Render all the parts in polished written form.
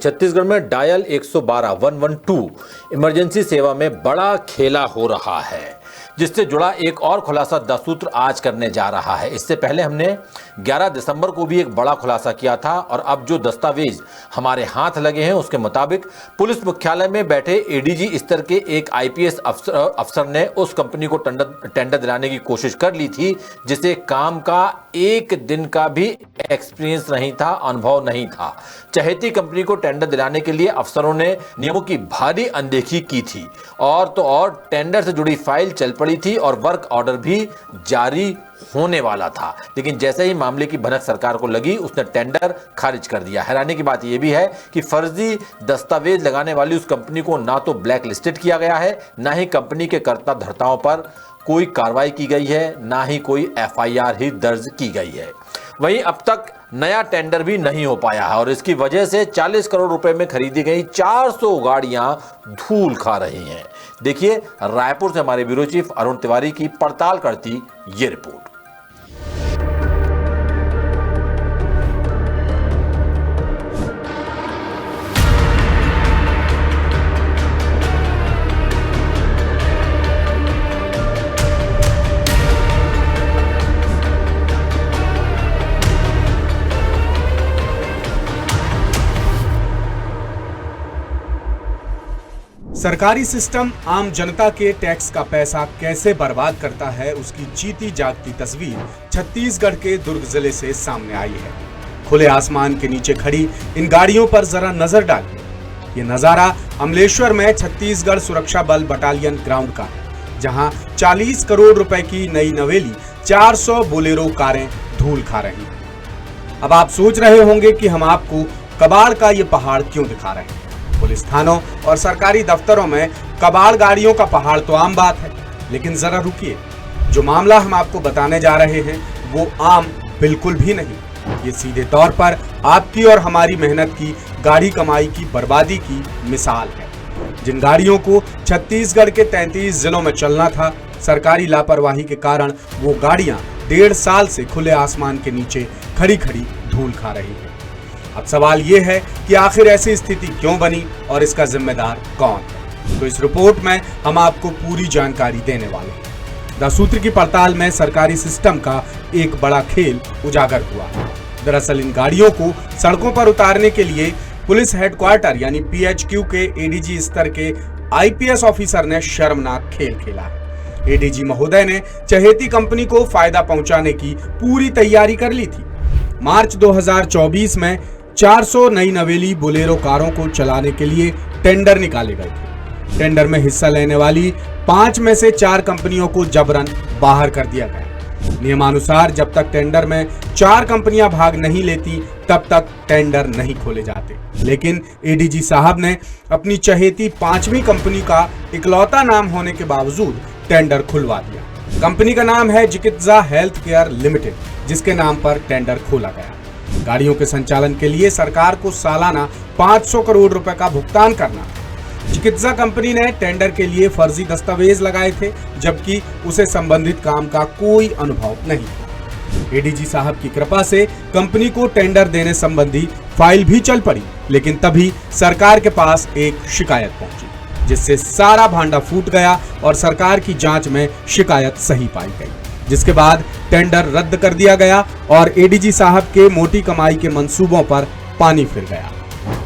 छत्तीसगढ़ में dial 112 112 emergency सेवा में बड़ा खेला हो रहा है, जिससे जुड़ा एक और खुलासा द सूत्र आज करने जा रहा है। इससे पहले हमने 11 दिसंबर को भी एक बड़ा खुलासा किया था और अब जो दस्तावेज हमारे हाथ लगे हैं उसके मुताबिक पुलिस मुख्यालय में बैठे एडीजी स्तर के एक आईपीएस अफसर ने उस कंपनी को टेंडर दिलाने की कोशिश कर ली थी, जिसे काम का एक दिन का भी एक्सपीरियंस नहीं था, अनुभव नहीं था। चहेती कंपनी को टेंडर दिलाने के लिए अफसरों ने नियमों की भारी अनदेखी की थी और तो और टेंडर से जुड़ी फाइल चल पड़ी थी और वर्क ऑर्डर भी जारी होने वाला था। लेकिन जैसे ही मामले की भनक सरकार को लगी, उसने टेंडर खारिज कर दिया। हैरानी की बात यह भी है कि फर्जी दस्तावेज लगाने वाली उस कंपनी को ना तो ब्लैक लिस्टेड किया गया है, ना ही कंपनी के कर्ता धर्ताओं पर कोई कार्रवाई की गई है, ना ही कोई एफआईआर ही दर्ज की गई है। वहीं अब तक नया टेंडर भी नहीं हो पाया है और इसकी वजह से 40 करोड़ रुपए में खरीदी गई 400 गाड़ियां धूल खा रही हैं। देखिए रायपुर से हमारे ब्यूरो चीफ अरुण तिवारी की पड़ताल करती ये रिपोर्ट। सरकारी सिस्टम आम जनता के टैक्स का पैसा कैसे बर्बाद करता है, उसकी जीती जागती तस्वीर छत्तीसगढ़ के दुर्ग जिले से सामने आई है। खुले आसमान के नीचे खड़ी इन गाड़ियों पर जरा नजर डालिए। ये नजारा अमलेश्वर में छत्तीसगढ़ सुरक्षा बल बटालियन ग्राउंड का है, जहां 40 करोड़ रुपए की नई नवेली 400 बोलेरो कारें धूल खा रही हैं। अब आप सोच रहे होंगे कि हम आपको कबाड़ का ये पहाड़ क्यों दिखा रहे हैं। पुलिस थानों और सरकारी दफ्तरों में कबाड़ गाड़ियों का पहाड़ तो आम बात है, लेकिन जरा रुकिए, जो मामला हम आपको बताने जा रहे हैं वो आम बिल्कुल भी नहीं। ये सीधे तौर पर आपकी और हमारी मेहनत की गाड़ी कमाई की बर्बादी की मिसाल है। जिन गाड़ियों को छत्तीसगढ़ के 33 जिलों में चलना था, सरकारी लापरवाही के कारण वो गाड़ियां 1.5 साल से खुले आसमान के नीचे खड़ी खड़ी धूल खा रही है। अब सवाल ये है कि आखिर ऐसी स्थिति क्यों बनी और इसका जिम्मेदार कौन है। तो इस रिपोर्ट में हम आपको पूरी जानकारी देने वाले हैं। द सूत्र की पड़ताल में सरकारी सिस्टम का एक बड़ा खेल उजागर हुआ है। दरअसल इन गाड़ियों को सड़कों पर उतारने के लिए पुलिस हेडक्वार्टर यानी पीएचक्यू के एडीजी स्तर के आईपीएस ऑफिसर ने शर्मनाक खेल खेला है। एडीजी महोदय ने चहेती कंपनी को फायदा पहुंचाने की पूरी तैयारी कर ली थी। मार्च 2024 में 400 नई नवेली बोलेरो कारों को चलाने के लिए टेंडर निकाले गए थे। टेंडर में हिस्सा लेने वाली 5 में से 4 कंपनियों को जबरन बाहर कर दिया गया। नियमानुसार जब तक टेंडर में 4 कंपनियां भाग नहीं लेती, तब तक टेंडर नहीं खोले जाते। लेकिन एडीजी साहब ने अपनी चहेती 5वीं कंपनी का इकलौता नाम होने के बावजूद टेंडर खुलवा दिया। कंपनी का नाम है चिकित्सा हेल्थ केयर लिमिटेड, जिसके नाम पर टेंडर खोला गया। गाड़ियों के संचालन के लिए सरकार को सालाना 500 करोड़ रुपए का भुगतान करना। चिकित्सा कंपनी ने टेंडर के लिए फर्जी दस्तावेज लगाए थे, जबकि उसे संबंधित काम का कोई अनुभव नहीं था। एडीजी साहब की कृपा से कंपनी को टेंडर देने संबंधी फाइल भी चल पड़ी, लेकिन तभी सरकार के पास एक शिकायत पहुंची, जिससे सारा भांडा फूट गया और सरकार की जांच में शिकायत सही पाई गई, जिसके बाद टेंडर रद्द कर दिया गया और एडीजी साहब के मोटी कमाई के मंसूबों पर पानी फिर गया।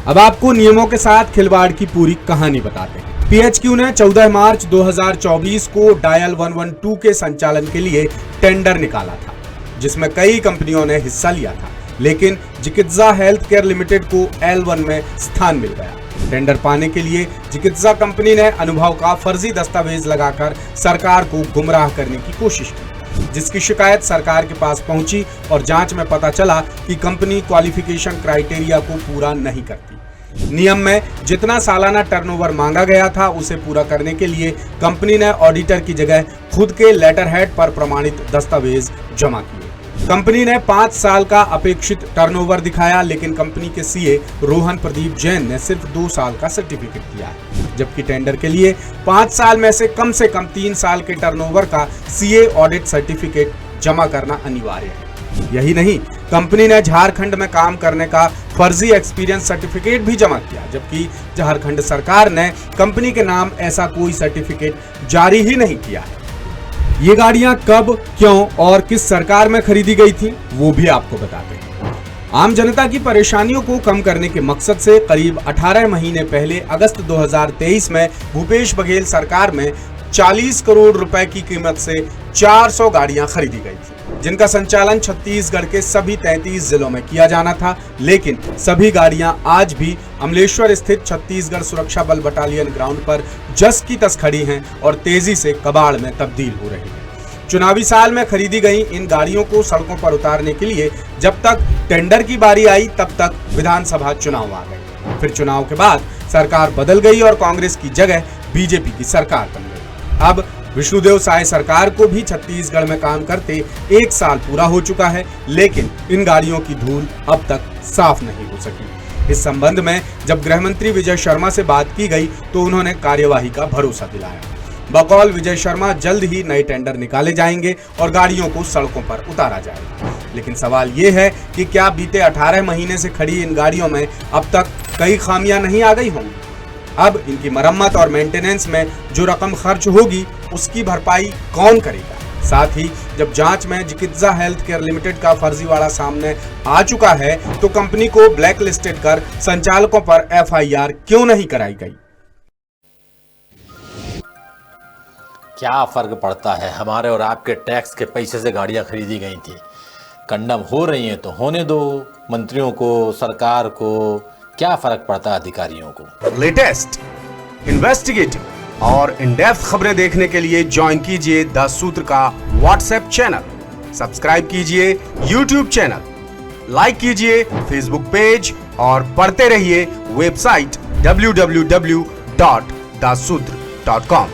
अब आपको नियमों के साथ खिलवाड़ की पूरी कहानी बताते हैं। पीएचक्यू ने 14 मार्च 2024 को डायल 112 के संचालन के लिए टेंडर निकाला था, जिसमें कई कंपनियों ने हिस्सा लिया था, लेकिन चिकित्सा हेल्थ केयर लिमिटेड को L1 में स्थान मिल गया। टेंडर पाने के लिए चिकित्सा कंपनी ने अनुभव का फर्जी दस्तावेज लगाकर सरकार को गुमराह करने की कोशिश की, जिसकी शिकायत सरकार के पास पहुंची और जांच में पता चला कि कंपनी क्वालिफिकेशन क्राइटेरिया को पूरा नहीं करती। नियम में जितना सालाना टर्नओवर मांगा गया था, उसे पूरा करने के लिए कंपनी ने ऑडिटर की जगह खुद के लेटर हेड पर प्रमाणित दस्तावेज जमा किए। कंपनी ने 5 साल का अपेक्षित टर्नओवर दिखाया, लेकिन कंपनी के सीए रोहन प्रदीप जैन ने सिर्फ 2 साल का सर्टिफिकेट दिया है, जबकि टेंडर के लिए 5 साल में से कम 3 साल के टर्नओवर का सीए ऑडिट सर्टिफिकेट जमा करना अनिवार्य है। यही नहीं, कंपनी ने झारखंड में काम करने का फर्जी एक्सपीरियंस सर्टिफिकेट भी जमा किया, जबकि झारखंड सरकार ने कंपनी के नाम ऐसा कोई सर्टिफिकेट जारी ही नहीं किया है। ये गाड़ियां कब, क्यों और किस सरकार में खरीदी गई थी, वो भी आपको बताते हैं। आम जनता की परेशानियों को कम करने के मकसद से करीब 18 महीने पहले अगस्त 2023 में भूपेश बघेल सरकार में 40 करोड़ रुपए की कीमत से 400 गाड़ियां खरीदी गई थी, जिनका संचालन छत्तीसगढ़ के सभी 33 जिलों में किया जाना था। लेकिन सभी गाड़ियां आज भी अमलेश्वर स्थित छत्तीसगढ़ सुरक्षा बल बटालियन ग्राउंड पर जस की तस खड़ी हैं और तेजी से कबाड़ में तब्दील हो रही हैं। चुनावी साल में खरीदी गई इन गाड़ियों को सड़कों पर उतारने के लिए जब तक टेंडर की बारी आई तब तक विधानसभा चुनाव आ गए। फिर चुनाव के बाद सरकार बदल गई और कांग्रेस की जगह बीजेपी की सरकार बन गई। अब विष्णुदेव साय सरकार को भी छत्तीसगढ़ में काम करते 1 साल पूरा हो चुका है, लेकिन इन गाड़ियों की धूल अब तक साफ नहीं हो सकी। इस संबंध में जब गृह मंत्री विजय शर्मा से बात की गई तो उन्होंने कार्यवाही का भरोसा दिलाया। बकौल विजय शर्मा जल्द ही नए टेंडर निकाले जाएंगे और गाड़ियों को सड़कों पर उतारा जाएगा। लेकिन सवाल ये है कि क्या बीते 18 महीने से खड़ी इन गाड़ियों में अब तक कई खामियां नहीं आ गई होंगी? अब इनकी मरम्मत और मेंटेनेंस में जो रकम खर्च होगी उसकी भरपाई कौन करेगा? साथ ही जब जांच में चिकित्सा हेल्थ केयर लिमिटेड का फर्जीवाड़ा सामने आ चुका है तो कंपनी को ब्लैक लिस्टेड कर संचालकों पर FIR क्यों नहीं कराई गई? क्या फर्क पड़ता है, हमारे और आपके टैक्स के पैसे से गाड़ियां खरीदी गई थी। कंडम हो रही हैं तो होने दो, मंत्रियों को, सरकार को क्या फर्क पड़ता है अधिकारियों को। लेटेस्ट, इन्वेस्टिगेटिव और इन डेप्थ खबरें देखने के लिए ज्वाइन कीजिए द सूत्र का व्हाट्सएप चैनल, सब्सक्राइब कीजिए यूट्यूब चैनल, लाइक कीजिए फेसबुक पेज और पढ़ते रहिए वेबसाइट www.dasudr.com।